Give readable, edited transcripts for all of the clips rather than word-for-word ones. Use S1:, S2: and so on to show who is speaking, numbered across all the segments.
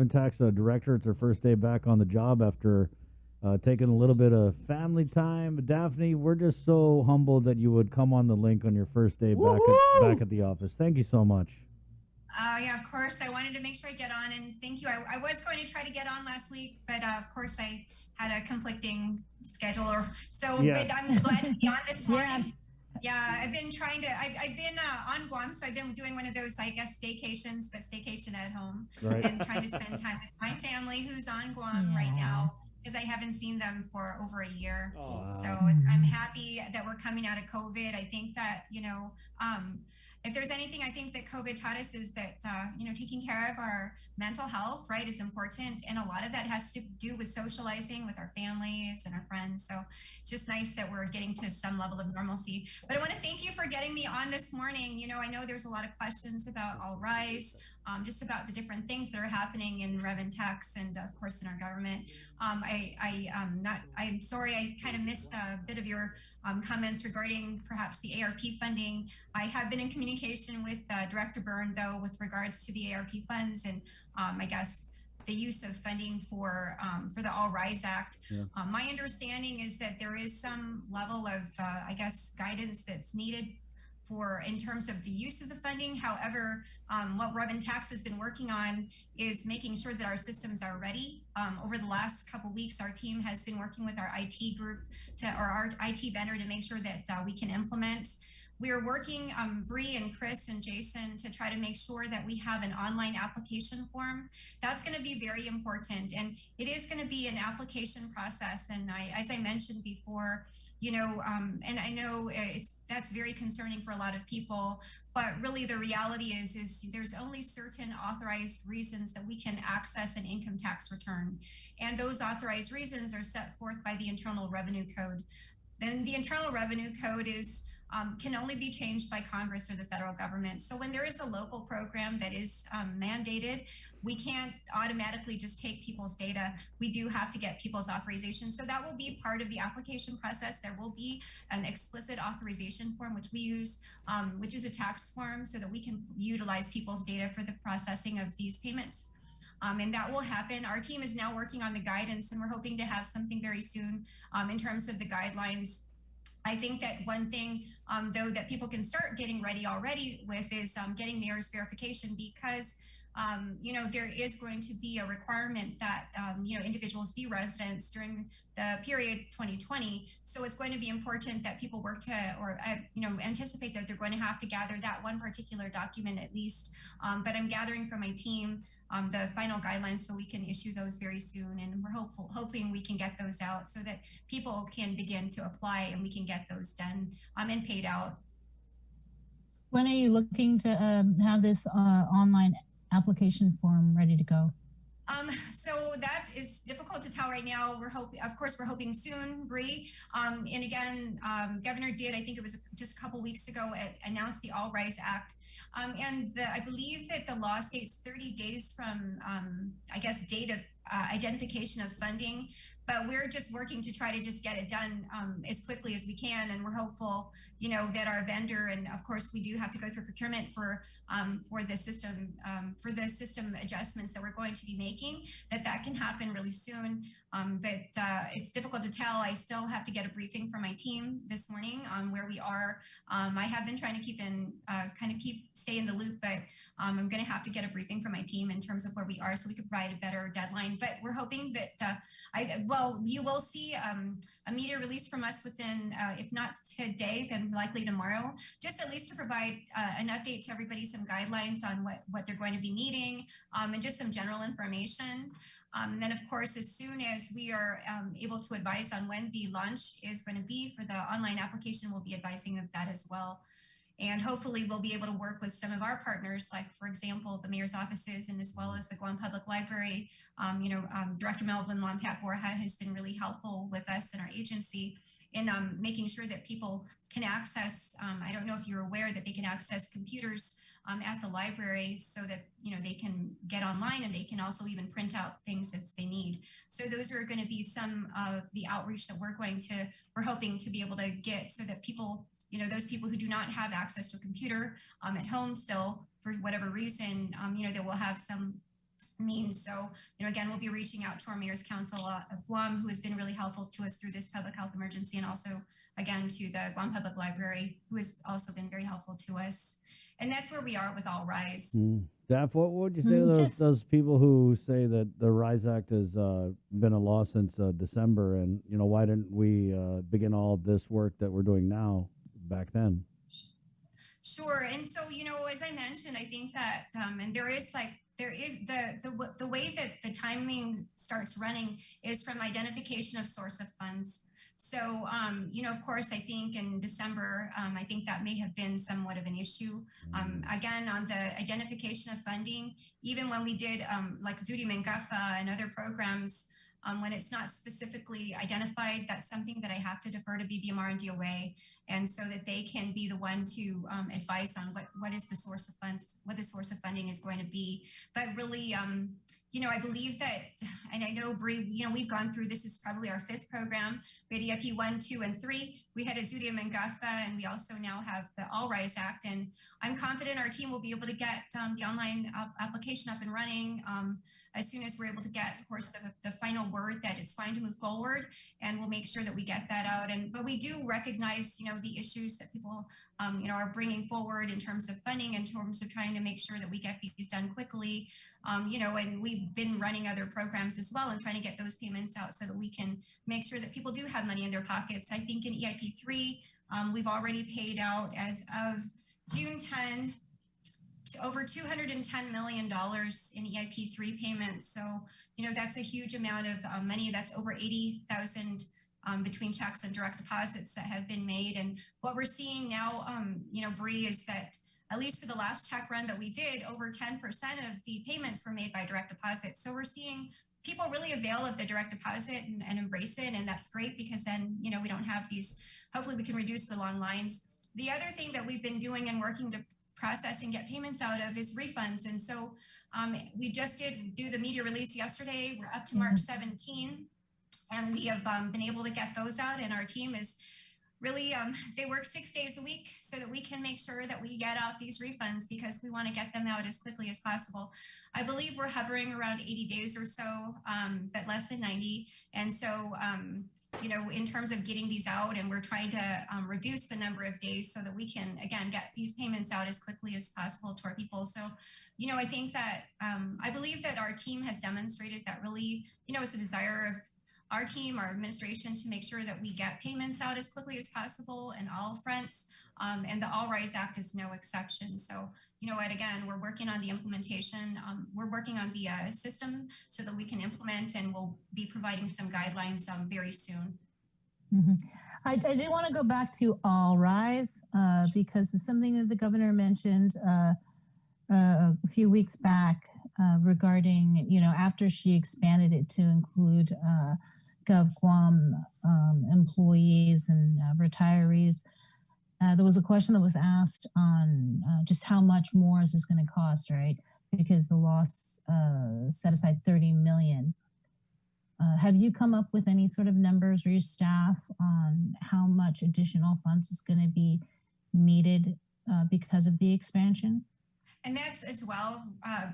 S1: Rev Tax director. It's her first day back on the job after taking a little bit of family time. Daphne, we're just so humbled that you would come on the link on your first day back at the office. Thank you so much.
S2: Yeah, of course. I wanted to make sure I get on, and thank you. I was going to try to get on last week, but of course I had a conflicting schedule.
S1: Yeah.
S2: But I'm glad to be on this morning. Yeah, I've been trying to. I've been on Guam, so I've been doing one of those, I guess, staycations, but staycation at home,
S1: Right.
S2: and trying to spend time with my family who's on Guam right now because I haven't seen them for over a year.
S1: Wow.
S2: So I'm happy that we're coming out of COVID. I think that if there's anything I think that COVID taught us is that taking care of our mental health, right, is important, and a lot of that has to do with socializing with our families and our friends. So it's just nice that we're getting to some level of normalcy. But I want to thank you for getting me on this morning. I know there's a lot of questions about All Rise, just about the different things that are happening in Rev Tax and of course in our government. I'm sorry I kind of missed a bit of your comments regarding perhaps the ARP funding. I have been in communication with Director Byrne, though, with regards to the ARP funds and I guess the use of funding for the All Rise Act. Yeah. My understanding is that there is some level of, I guess, guidance that's needed in terms of the use of the funding. However, what Rev Tax has been working on is making sure that our systems are ready. Over the last couple of weeks, our team has been working with our IT group or our IT vendor to make sure that we can implement. We are working, Bree and Chris and Jason, to try to make sure that we have an online application form. That's going to be very important, and it is going to be an application process. And as I mentioned before, and I know that's very concerning for a lot of people, but really the reality is there's only certain authorized reasons that we can access an income tax return, and those authorized reasons are set forth by the Internal Revenue Code. Then the Internal Revenue Code can only be changed by Congress or the federal government. So when there is a local program that is mandated, we can't automatically just take people's data. We do have to get people's authorization. So that will be part of the application process. There will be an explicit authorization form, which we use, which is a tax form, so that we can utilize people's data for the processing of these payments. And that will happen. Our team is now working on the guidance, and we're hoping to have something very soon in terms of the guidelines. I think that one thing, though, that people can start getting ready already with is getting mayor's verification, because there is going to be a requirement that individuals be residents during the period 2020. So it's going to be important that people work to, or anticipate that they're going to have to gather that one particular document at least. But I'm gathering from my team the final guidelines so we can issue those very soon, and we're hoping we can get those out so that people can begin to apply and we can get those done and paid out.
S3: When are you looking to have this online application form ready to go?
S2: So that is difficult to tell right now. Of course, we're hoping soon, Bree. And again, Governor did, I think it was just a couple weeks ago, announce the All Rise Act. And I believe that the law states 30 days from, I guess, date of identification of funding. But we're just working to try to just get it done as quickly as we can, and we're hopeful, that our vendor, and of course we do have to go through procurement for the system adjustments that we're going to be making, that can happen really soon. But it's difficult to tell. I still have to get a briefing from my team this morning on where we are. I have been trying to stay in the loop, but I'm going to have to get a briefing from my team in terms of where we are so we can provide a better deadline. But we're hoping that you will see a media release from us within, if not today, then likely tomorrow, just at least to provide an update to everybody, some guidelines on what they're going to be needing, and just some general information. And then, of course, as soon as we are able to advise on when the launch is going to be for the online application, we'll be advising of that as well. And hopefully we'll be able to work with some of our partners, like, for example, the mayor's offices, and as well as the Guam Public Library. Director Melvin Monpat-Borja has been really helpful with us and our agency in making sure that people can access, I don't know if you're aware that they can access computers at the library so that, they can get online, and they can also even print out things as they need. So those are going to be some of the outreach that we're hoping to be able to get, so that people, those people who do not have access to a computer at home still, for whatever reason, they will have some means. So, again, we'll be reaching out to our Mayor's Council of Guam, who has been really helpful to us through this public health emergency, and also, again, to the Guam Public Library, who has also been very helpful to us. And that's where we are with All Rise.
S1: Daph, what would you say to those people who say that the RISE Act has been a law since December, and why didn't we begin all this work that we're doing now back then?
S2: Sure. And so, as I mentioned, I think that, and there is the way that the timing starts running is from identification of source of funds. So, of course, I think in December, I think that may have been somewhat of an issue. Again, on the identification of funding, even when we did like Zuri Mengafa and other programs, when it's not specifically identified, that's something that I have to defer to BBMR and DOA, and so that they can be the one to advise on what is the source of funds, what the source of funding is going to be. But really, I believe that, and I know Bree, we've gone through, this is probably our 5th program. We had EIP 1, 2, and 3. We had a Zuri Mengafa, and we also now have the All Rise Act. And I'm confident our team will be able to get the online application up and running as soon as we're able to get, of course, the final word that it's fine to move forward, and we'll make sure that we get that out. But we do recognize, the issues that people, are bringing forward in terms of funding, in terms of trying to make sure that we get these done quickly. And we've been running other programs as well and trying to get those payments out so that we can make sure that people do have money in their pockets. I think in EIP 3, we've already paid out as of June 10 to over $210 million in EIP 3 payments. So, that's a huge amount of money. That's over 80,000 between checks and direct deposits that have been made. And what we're seeing now, Bree, is that at least for the last check run that we did, over 10% of the payments were made by direct deposit. So we're seeing people really avail of the direct deposit and embrace it. And that's great, because then, we don't have these, hopefully we can reduce the long lines. The other thing that we've been doing and working to process and get payments out of is refunds. And so we just did do the media release yesterday. We're up to March 17, and we have been able to get those out. And our team is really, they work 6 days a week so that we can make sure that we get out these refunds, because we want to get them out as quickly as possible. I believe we're hovering around 80 days or so, but less than 90. And so, in terms of getting these out, and we're trying to reduce the number of days so that we can, again, get these payments out as quickly as possible to our people. So, I think that, I believe that our team has demonstrated that really, it's a desire of our team, our administration, to make sure that we get payments out as quickly as possible in all fronts. And the All Rise Act is no exception. So, again, we're working on the implementation. We're working on the system so that we can implement, and we'll be providing some guidelines very soon.
S3: I did want to go back to All Rise because it's something that the governor mentioned a few weeks back regarding, after she expanded it to include Gov Guam employees and retirees. There was a question that was asked on just how much more is this going to cost, right? Because the law set aside $30 million. Have you come up with any sort of numbers, or your staff, on how much additional funds is going to be needed because of the expansion?
S2: And that's as well,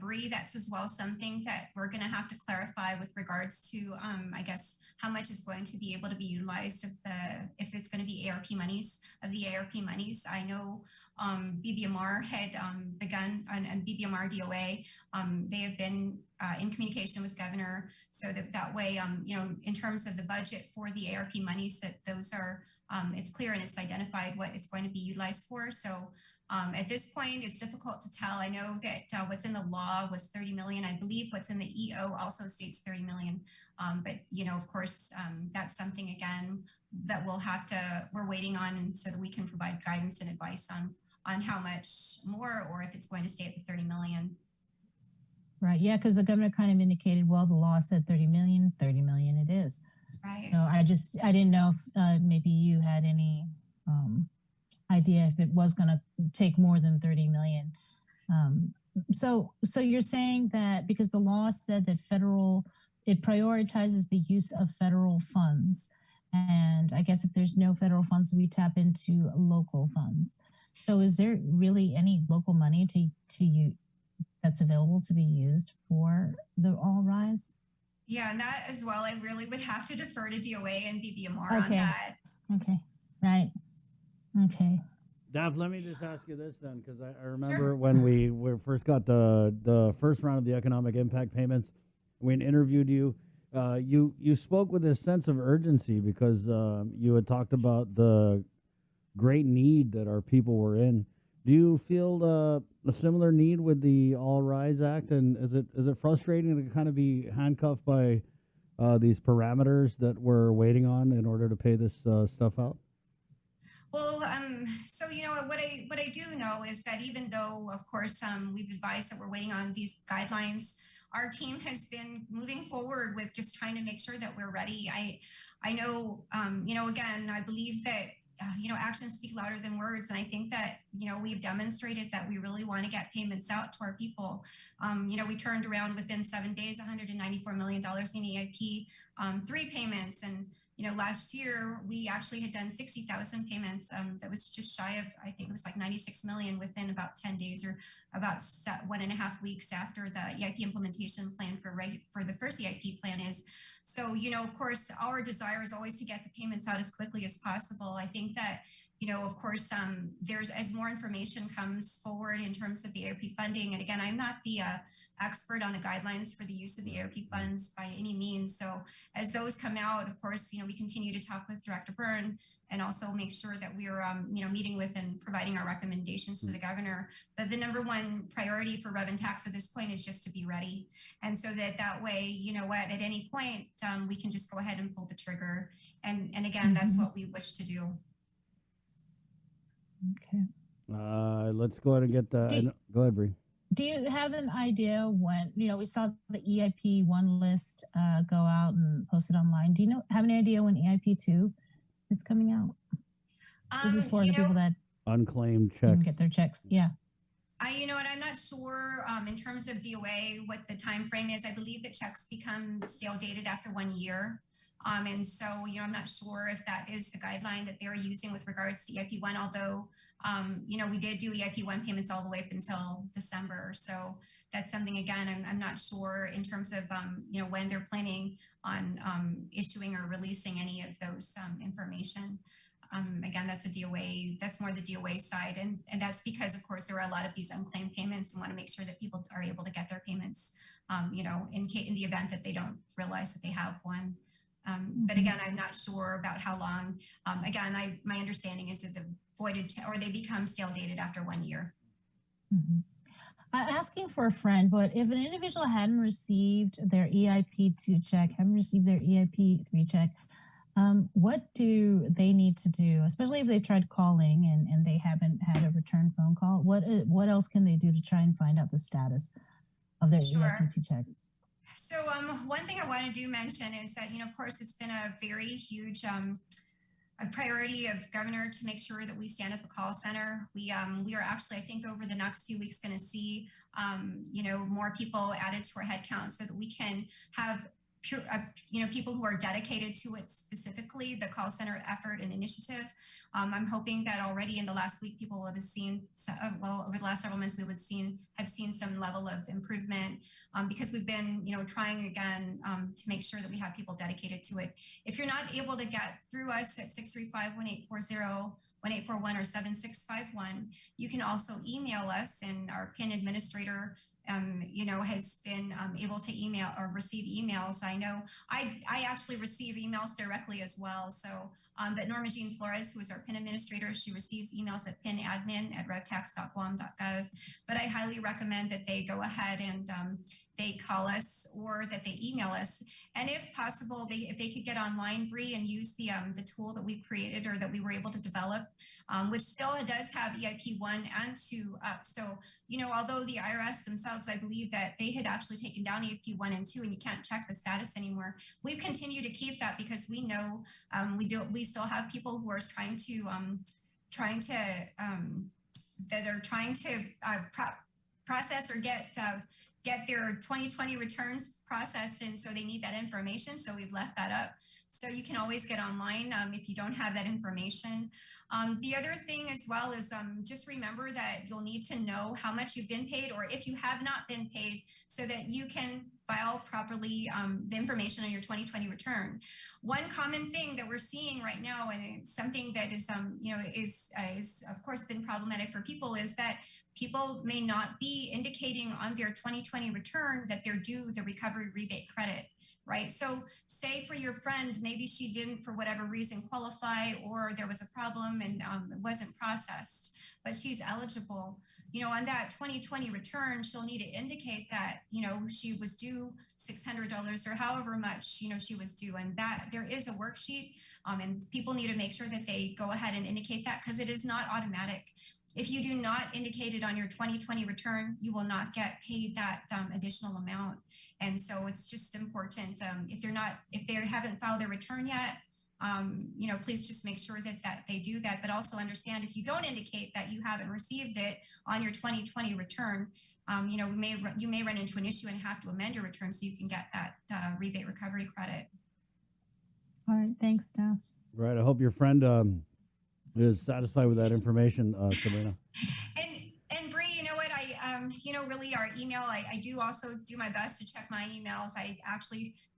S2: Bree, that's as well something that we're going to have to clarify with regards to, I guess, how much is going to be able to be utilized if it's going to be ARP monies, of the ARP monies. I know BBMR had begun, and BBMR DOA, they have been in communication with Governor, so that way, in terms of the budget for the ARP monies, that those are, it's clear and it's identified what it's going to be utilized for. So at this point, it's difficult to tell. I know that what's in the law was 30 million. I believe what's in the EO also states 30 million. But, of course, that's something, again, that we're waiting on, so that we can provide guidance and advice on how much more, or if it's going to stay at the 30 million.
S3: Right. Yeah, because the governor kind of indicated, well, the law said 30 million it is.
S2: Right.
S3: So I didn't know if maybe you had any idea if it was going to take more than 30 million. So you're saying that because the law said that it prioritizes the use of federal funds, and I guess if there's no federal funds, we tap into local funds. So is there really any local money that's available to be used for the All Rise?
S2: Yeah, and that as well, I really would have to defer to DOA and BBMR on
S3: Okay.
S2: that.
S3: Okay. Right. Okay.
S1: Dav, let me just ask you this then, because I remember when we first got the first round of the economic impact payments, we interviewed you. You spoke with this sense of urgency because you had talked about the great need that our people were in. Do you feel a similar need with the All Rise Act, and is it frustrating to kind of be handcuffed by these parameters that we're waiting on in order to pay this stuff out?
S2: Well, so what I do know is that even though, of course, we've advised that we're waiting on these guidelines, our team has been moving forward with just trying to make sure that we're ready. I know, again, I believe that actions speak louder than words, and I think that we've demonstrated that we really want to get payments out to our people. We turned around within 7 days, $194 million in EIP 3 payments, and last year we actually had done 60,000 payments. That was just shy of, I think it was like 96 million within about 10 days or about 1.5 weeks after the EIP implementation plan for the first EIP plan is. So, of course, our desire is always to get the payments out as quickly as possible. I think that, of course, there's as more information comes forward in terms of the EIP funding. And again, I'm not the expert on the guidelines for the use of the EIP funds by any means. So as those come out, of course, we continue to talk with Director Byrne and also make sure that we're, meeting with and providing our recommendations to the governor. But the number one priority for Rev Tax at this point is just to be ready. And so that way, at any point, we can just go ahead and pull the trigger. And again, that's what we wish to do.
S3: Okay.
S1: Let's go ahead and get the. Go ahead, Bree.
S3: Do you have an idea when, we saw the EIP 1 list go out and posted online. Do you have any idea when EIP 2 is coming out? This is for the people that
S1: unclaimed checks.
S3: didn't get their checks. Yeah.
S2: I'm not sure in terms of DOA what the time frame is. I believe that checks become stale dated after 1 year. And so, I'm not sure if that is the guideline that they're using with regards to EIP 1, although we did do EIP 1 payments all the way up until December. So that's something, again, I'm not sure in terms of, when they're planning on issuing or releasing any of those information. Again, that's that's more the DOA side. And that's because, of course, there are a lot of these unclaimed payments and want to make sure that people are able to get their payments, in the event that they don't realize that they have one. But again, I'm not sure about how long. Again, my understanding is that the voided or they become stale dated after 1 year.
S3: Mm-hmm. Asking for a friend, but if an individual hadn't received their EIP 2 check, haven't received their EIP 3 check, what do they need to do, especially if they've tried calling and they haven't had a return phone call? What else can they do to try and find out the status of their EIP 2 check?
S2: So one thing I want to mention is that, of course, it's been a very huge a priority of governor to make sure that we stand up a call center. We are actually, I think, over the next few weeks going to see, more people added to our headcount so that we can have people who are dedicated to it, specifically the call center effort and initiative. I'm hoping that already in the last week, people would have seen, over the last several months, we would have seen some level of improvement because we've been, trying again to make sure that we have people dedicated to it. If you're not able to get through us at 635-1840, 1841 or 7651, you can also email us, and our PIN administrator has been able to email or receive emails. I know I actually receive emails directly as well. So, but Norma Jean Flores, who is our PIN administrator, she receives emails at pinadmin@revtax.guam.gov. But I highly recommend that they go ahead and they call us or that they email us. And if possible, if they could get online, Bree, and use the tool that we created or that we were able to develop, which still does have EIP 1 and 2 up. So, although the IRS themselves, I believe that they had actually taken down EIP 1 and 2 and you can't check the status anymore. We've continued to keep that because we know we still have people who are trying to process or get get their 2020 returns processed, and so they need that information. So we've left that up. So you can always get online if you don't have that information. The other thing as well is just remember that you'll need to know how much you've been paid, or if you have not been paid, so that you can file properly the information on your 2020 return. One common thing that we're seeing right now, and it's something that is is of course been problematic for people, is that people may not be indicating on their 2020 return that they're due the recovery rebate credit. Right. So say for your friend, maybe she didn't, for whatever reason, qualify, or there was a problem and it wasn't processed, but she's eligible. On that 2020 return, she'll need to indicate that, she was due $600 or however much, she was due. And that there is a worksheet and people need to make sure that they go ahead and indicate that, because it is not automatic. If you do not indicate it on your 2020 return, you will not get paid that additional amount. And so it's just important, if they haven't filed their return yet, please just make sure that they do that. But also understand, if you don't indicate that you haven't received it on your 2020 return, you may run into an issue and have to amend your return so you can get that rebate recovery credit.
S3: All right, thanks, Steph.
S1: Right. I hope your friend is satisfied with that information, Sabrina.
S2: And Bree, you know what? Really our email, I do also do my best to check my emails.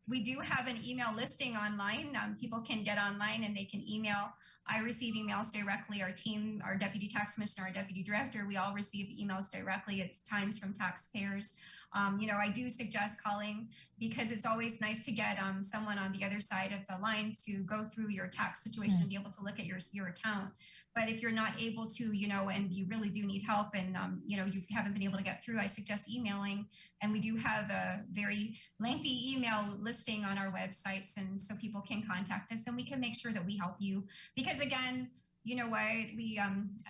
S2: We do have an email listing online. People can get online and they can email. I receive emails directly. Our team, our deputy tax commissioner, our deputy director, we all receive emails directly at times from taxpayers. I do suggest calling, because it's always nice to get someone on the other side of the line to go through your tax situation and be able to look at your account. But if you're not able to, and you really do need help, and you haven't been able to get through, I suggest emailing. And we do have a very lengthy email listing on our websites, and so people can contact us and we can make sure that we help you. Because again, you know what, we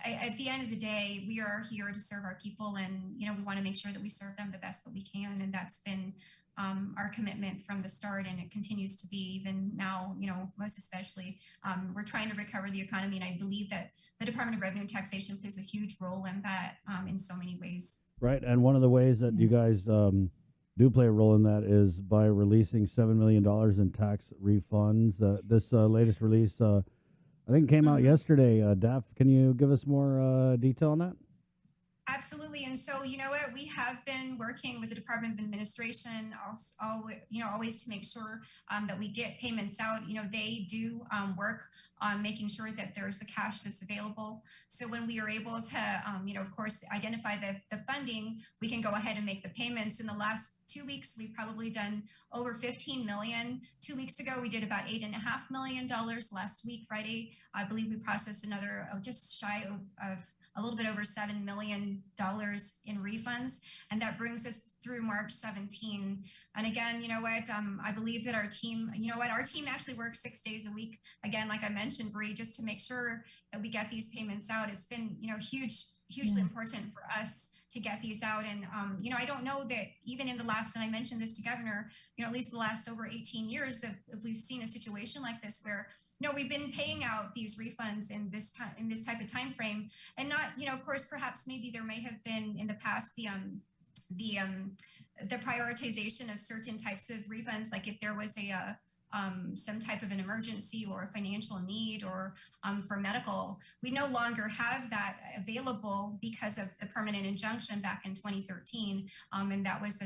S2: at the end of the day, we are here to serve our people, and we want to make sure that we serve them the best that we can, and that's been our commitment from the start, and it continues to be even now. Most especially, we're trying to recover the economy, and I believe that the Department of Revenue and Taxation plays a huge role in that in so many ways.
S1: Right, and one of the ways that you guys do play a role in that is by releasing $7 million in tax refunds. This latest release, I think, came out yesterday. Daph, can you give us more detail on that?
S2: Absolutely. And so, we have been working with the Department of Administration, always to make sure that we get payments out. They do work on making sure that there's the cash that's available. So when we are able to, of course, identify the funding, we can go ahead and make the payments. In the last 2 weeks, we've probably done over 15 million. 2 weeks ago, we did about $8.5 million. Last week, Friday, I believe we processed another just shy of a little bit over $7 million in refunds. And that brings us through March 17. And again, I believe that our team, our team actually works 6 days a week. Again, like I mentioned, Bree, just to make sure that we get these payments out. It's been, hugely important for us to get these out. And, I don't know that even in the last, and I mentioned this to Governor, at least the last over 18 years, that if we've seen a situation like this where we've been paying out these refunds in this type of time frame, and not, of course, perhaps maybe there may have been in the past the prioritization of certain types of refunds, like if there was some type of an emergency or a financial need, or for medical. We no longer have that available because of the permanent injunction back in 2013, and that was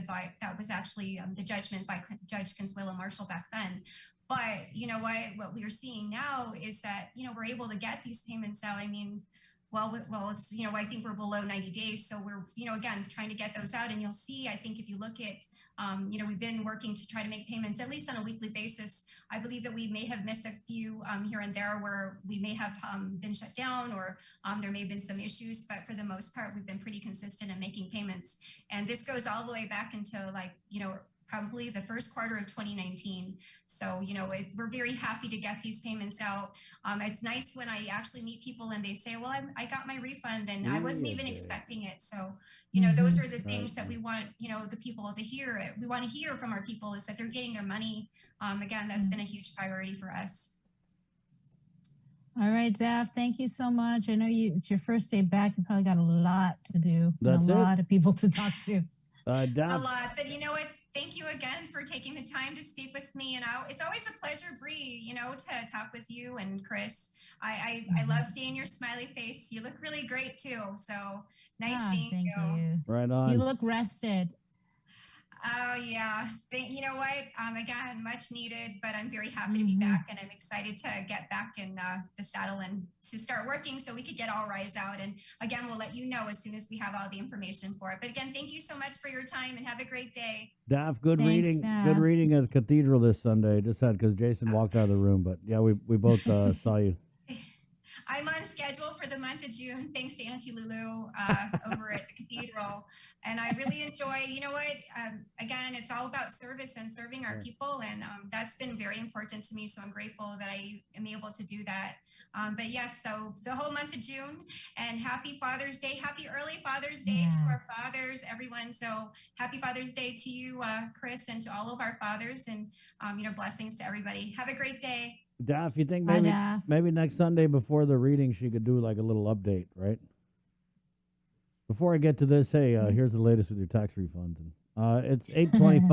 S2: actually the judgment by Judge Consuelo Marshall back then. But what we are seeing now is that, we're able to get these payments out. I mean, well, it's, I think we're below 90 days. So we're, again, trying to get those out. And you'll see, I think if you look at, we've been working to try to make payments, at least on a weekly basis. I believe that we may have missed a few here and there where we may have been shut down, or there may have been some issues. But for the most part, we've been pretty consistent in making payments. And this goes all the way back into probably the first quarter of 2019. So, we're very happy to get these payments out. It's nice when I actually meet people and they say, well, I got my refund and I wasn't even expecting it. So, those are the things that we want, the people to hear. We want to hear from our people, is that they're getting their money. Again, that's been a huge priority for us.
S3: All right, Daph, thank you so much. I know it's your first day back. You probably got a lot to do.
S1: That's
S3: a lot of people to talk to.
S2: A
S1: Daph,
S2: lot. But you know what? Thank you again for taking the time to speak with me. And it's always a pleasure, Bree, to talk with you and Chris. I love seeing your smiley face. You look really great too. So nice seeing
S3: Thank
S2: you.
S3: you.
S1: right
S3: You
S1: on.
S3: look rested.
S2: Oh yeah. You know what? Again, much needed, but I'm very happy to be back, and I'm excited to get back in the saddle and to start working so we could get All Rise out. And again, we'll let you know as soon as we have all the information for it. But again, thank you so much for your time and have a great day.
S1: Daph, good
S3: Thanks,
S1: reading. Good
S3: Daph.
S1: reading at the cathedral this Sunday. Just had because Jason walked out of the room, but yeah, we both saw you.
S2: I'm on schedule for the month of June, thanks to Auntie Lulu over at the cathedral. And I really enjoy, you know what, again, it's all about service and serving our people. And that's been very important to me. So I'm grateful that I am able to do that. But yes, so the whole month of June, and happy Father's Day. Happy early Father's Day to our fathers, everyone. So happy Father's Day to you, Chris, and to all of our fathers, and, blessings to everybody. Have a great day.
S1: Daph, you think
S3: Bye,
S1: maybe
S3: Daph.
S1: maybe next Sunday before the reading she could do like a little update, right? Before I get to this, hey, here's the latest with your tax refunds. It's 8:25.